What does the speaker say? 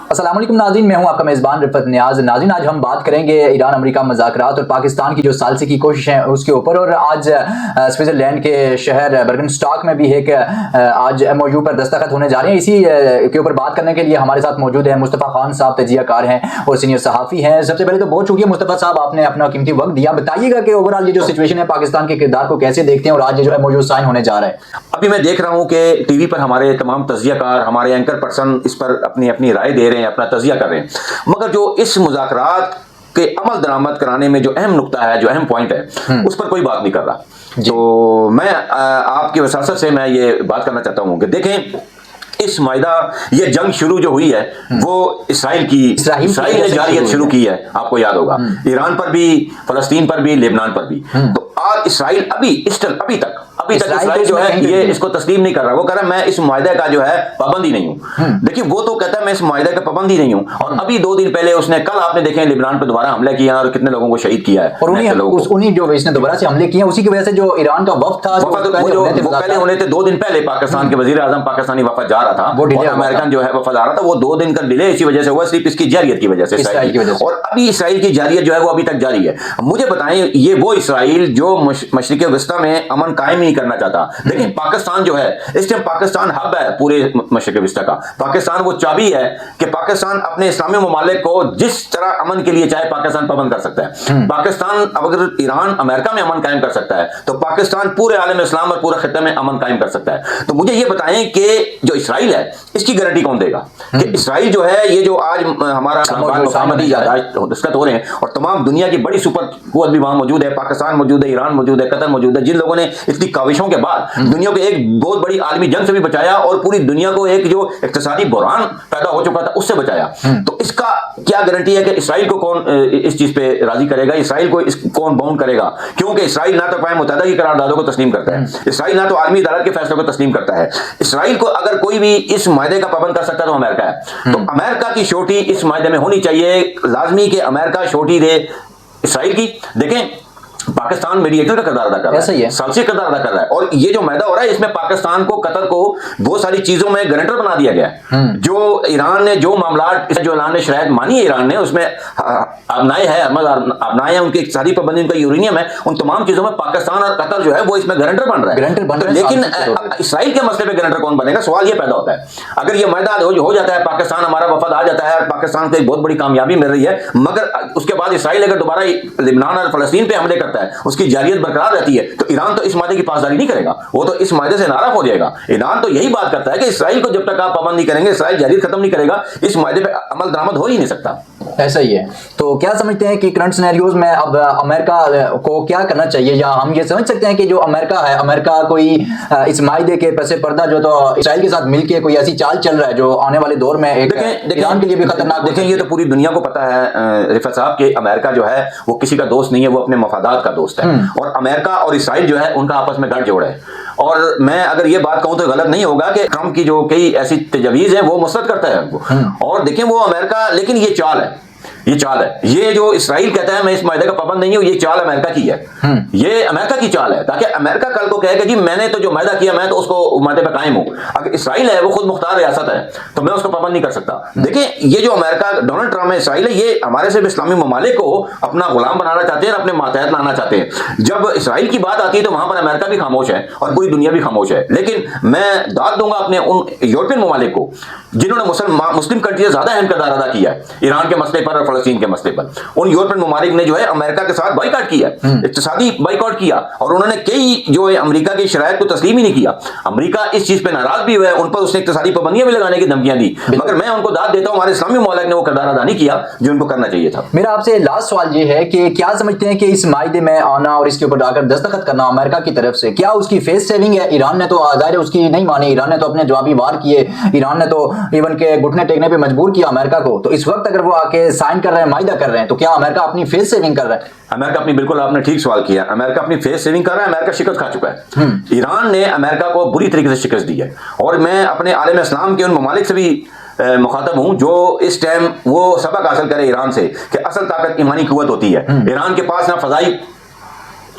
السلام علیکم ناظرین، میں ہوں آپ کا میزبان رفت نیاز۔ ناظرین، آج ہم بات کریں گے ایران امریکہ مذاکرات اور پاکستان کی جو ثالثی کی کوشش ہیں اس کے اوپر، اور آج سوئٹزرلینڈ کے شہر برگنسٹاک میں بھی ایک آج ایم او یو پر دستخط ہونے جا رہے ہیں۔ اسی کے اوپر بات کرنے کے لیے ہمارے ساتھ موجود ہیں مصطفیٰ خان صاحب، تجزیہ کار ہیں اور سینئر صحافی ہیں۔ سب سے پہلے تو بہت شکریہ مصطفیٰ صاحب، آپ نے اپنا قیمتی وقت دیا۔ بتائیے گا کہ اوور آل یہ جو سچویشن ہے پاکستان کے کردار کو کیسے دیکھتے ہیں، اور آج یہ جو ایم او یو سائن ہونے جا رہا ہے؟ ابھی میں دیکھ رہا ہوں کہ ٹی وی پر ہمارے تمام تجزیہ کار، ہمارے اینکر پرسن اس پر اپنی رائے دے رہے ہیں، اپنا تجزیہ کر رہے ہیں، مگر جو اس مذاکرات کے عمل درآمد کرانے میں جو اہم نقطہ ہے، جو اہم پوائنٹ ہے، اس پر کوئی بات نہیں کر رہا۔ تو میں آپ کی وساطت سے میں یہ بات کرنا چاہتا ہوں کہ دیکھیں، اس معاہدہ یہ جنگ شروع جو ہوئی ہے وہ اسرائیل نے جارحیت شروع کی ہے، آپ کو یاد ہوگا، ایران پر بھی، فلسطین پر بھی، لبنان پر بھی۔ تو آج اسرائیل ابھی تک اسرائیل جو ہے یہ اس کو تسلیم نہیں کر رہا۔ وہ کہہ رہا ہے میں اس معاہدے کا جو ہے پابندی نہیں ہوں۔ دیکھیے، وہ تو کہتا ہے میں اس معاہدے کا پابندی نہیں ہوں، اور ابھی 2 دن پہلے اس نے، کل آپ نے دیکھیں لبنان پہ دوبارہ حملہ کیا اور کتنے لوگوں کو شہید کیا ہے، اور انہیں جو اس نے دوبارہ سے حملے کیے اسی کی وجہ سے جو ایران کا وفد تھا، وہ پہلے ہونے تھے 2 دن پہلے پاکستان کے وزیر اعظم پاکستانی وفد جا رہا تھا، اور امریکن جو ہے وفد آ رہا تھا، وہ 2 دن کا ڈیلے اسی وجہ سے ہوا، صرف اس کی جارحیت کی وجہ سے، اور ابھی اسرائیل کی جارحیت جو ہے وہ ابھی تک جاری ہے۔ مجھے بتائیں، یہ وہ اسرائیل جو مشرق وسطی میں امن قائم نہیں کرنا چاہتا۔ لیکن پاکستان جو ہے اس ٹائم، پاکستان ہب ہے پورے مشرق وسطی کا، پاکستان وہ چابی ہے کہ پاکستان اپنے اسلامی ممالک کو جس طرح امن کے لیے چاہے پاکستان پابند کر سکتا ہے۔ پاکستان اگر ایران امریکہ میں امن قائم کر سکتا ہے تو پاکستان پورے عالم اسلام اور پورے خطے میں امن قائم کر سکتا ہے۔ تو مجھے یہ بتائیں کہ جو اسرائیل ہے اس کی گارنٹی کون دے گا کہ اسرائیل جو ہے، یہ جو آج ہمارا مفاہمتی یادداشت دستخط ہو رہے ہیں، اور تمام دنیا کی بڑی سپر قوت بھی وہاں موجود ہے، پاکستان موجود ہے، ایران موجود ہے، قطر موجود ہے، جن لوگوں نے اتنی کاوشوں کے بعد دنیا کو ایک بہت بڑی عالمی جنگ سے بھی بچایا، اور پوری دنیا کو ایک جو اقتصادی بحران پیدا ہو چکا تھا اس سے بچایا۔ تو اس کا کیا گارنٹی ہے کہ اسرائیل کو کون اس چیز پہ راضی کرے گا، اسرائیل کو کون باؤنڈ کرے گا؟ کیونکہ اسرائیل نہ تو اقوام متحدہ کی قراردادوں کو تسلیم کرتا ہے، اسرائیل نہ تو عالمی عدالت کے فیصلوں کو تسلیم کرتا ہے۔ اسرائیل کو اگر کوئی بھی اس معاہدے کا پابند کر سکتا ہے تو امریکہ ہے۔ تو امریکہ کی شورٹی اس معاہدے میں ہونی چاہیے، لازمی کہ امریکہ شورٹی دے اسرائیل کی۔ دیکھیں، پاکستان میڈیٹر کا کردار ادا کر رہا ہے، ثالثی کردار ادا کر رہا ہے، اور یہ جو معاہدہ ہو رہا ہے اس میں پاکستان کو، قطر کو بہت ساری چیزوں میں گارنٹر بنا دیا گیا ہے۔ جو ایران نے جو معاملات، جو اعلان نے شرائط مانی ہے ایران نے، اس میں ابنائے ہیں ان کی ساری پابندی، ان کا یورینیم ہے، ان تمام چیزوں میں پاکستان اور قطر جو ہے وہ اس میں گارنٹر بن رہا ہے۔ لیکن اسرائیل کے مسئلے پہ گارنٹر کون بنے گا، سوال یہ پیدا ہوتا ہے۔ اگر یہ معاہدہ ہو جاتا ہے، پاکستان، ہمارا وفد آ جاتا ہے، پاکستان کو ایک بہت بڑی کامیابی مل رہی ہے، مگر اس کے بعد اسرائیل اگر دوبارہ لبنان اور فلسطین پہ حملے کرتا ہے، اس کی جارحیت برقرار رہتی ہے، تو ایران تو اس معاہدے کی پاسداری نہیں کرے گا، وہ تو اس معاہدے سے ناراض ہو جائے گا۔ ایران تو یہی بات کرتا ہے کہ اسرائیل کو جب تک آپ پابند نہیں کریں گے، اسرائیل جارحیت ختم نہیں کرے گا، اس معاہدے پہ عمل درآمد ہو ہی نہیں سکتا۔ ایسا ہی ہے۔ تو کیا سمجھتے ہیں کہ کرنٹ سینیریوز میں اب امریکہ کو کیا کرنا چاہیے، یا ہم یہ سمجھ سکتے ہیں کہ جو امریکہ ہے، امریکہ کوئی اس معاہدے کے پس پردہ جو تو اسرائیل کے ساتھ مل کے کوئی ایسی چال چل رہا ہے جو آنے والے دور میں ایران کے لیے بھی خطرناک؟ دیکھیں، یہ تو پوری دنیا کو پتا ہے رفعت صاحب کہ امریکہ جو ہے وہ کسی کا دوست نہیں ہے، وہ اپنے مفادات کا دوست ہے، اور امریکہ اور اسرائیل جو ہے ان کا آپس میں گٹھ جوڑ ہے۔ اور میں اگر یہ بات کہوں تو غلط نہیں ہوگا کہ ٹرمپ کی جو کئی ایسی تجاویز ہیں وہ مسترد کرتا ہے، اور دیکھیں وہ امریکہ، لیکن یہ چال ہے، یہ جو اسرائیل کہتا ہے میں اس معاہدے کا پابند نہیں ہوں، یہ چال امریکہ کی ہے، یہ امریکہ کی چال ہے، تاکہ امریکہ کل کو کہے کہ جی میں نے تو جو معاہدہ کیا، میں تو اس کو معاہدے پہ قائم ہوں۔ اگر اسرائیل ہے وہ خود مختار ریاست ہے تو میں اس کو پابند نہیں کر سکتا۔ دیکھیں، یہ جو امریکہ، ڈونلڈ ٹرمپ ہے، اسرائیل ہے، یہ ہمارے سے اسلامی ممالک کو اپنا غلام بنانا چاہتے ہیں اور اپنے ماتحت لانا چاہتے ہیں۔ جب اسرائیل کی بات آتی ہے تو وہاں پر امریکہ بھی خاموش ہے اور پوری دنیا بھی خاموش ہے۔ لیکن میں داد دوں گا اپنے ان یورپین ممالک کو جنہوں نے مسلم کنٹریز زیادہ اہم کردار ادا کیا ہے ایران کے مسئلے پر اور فلسطین کے مسئلے پر۔ ان یورپین ممالک نے جو ہے امریکہ کے ساتھ بائیکاٹ کیا، اقتصادی بائیکاٹ کیا، اور انہوں نے کئی جو ہے امریکہ کی شرائط کو تسلیم ہی نہیں کیا۔ امریکہ اس چیز پہ ناراض بھی ہوا ہے، ان پر اس نے اقتصادی پابندیاں بھی لگانے کی دھمکیاں دی، مگر میں ان کو داد دیتا ہوں ہمارے اسلامی ممالک نے وہ کردار ادا نہیں کیا جو ان کو کرنا چاہیے تھا۔ میرا آپ سے لاسٹ سوال یہ ہے کہ کیا سمجھتے ہیں کہ اس معاہدے میں آنا اور اس کے اوپر آ کر دستخط کرنا امریکہ کی طرف سے کیا اس کی فیس سیونگ ہے؟ ایران نے تو ظاہر ہے اس کی نہیں مانی، ایران نے تو اپنے جوابی وار کیے، ایران نے تو ایون کہ گھٹنے ٹیکنے پہ مجبور کیا امریکہ کو۔ تو اس وقت اگر وہ آ کے سائن کر رہے ہیں، معاہدہ کر رہے ہیں، تو کیا امریکہ اپنی فیس سیونگ کر رہا ہے؟ امریکہ اپنی، بالکل آپ نے ٹھیک سوال کیا، امریکہ اپنی فیس سیونگ کر رہا ہے، امریکہ شکست کھا چکا ہے۔ ایران نے امریکہ کو بری طریقے سے شکست دی ہے، اور میں اپنے عالم اسلام کے ان ممالک سے بھی مخاطب ہوں جو اس ٹائم وہ سبق حاصل کرے ایران سے کہ اصل طاقت ایمانی قوت ہوتی ہے۔ ایران کے پاس نہ فضائی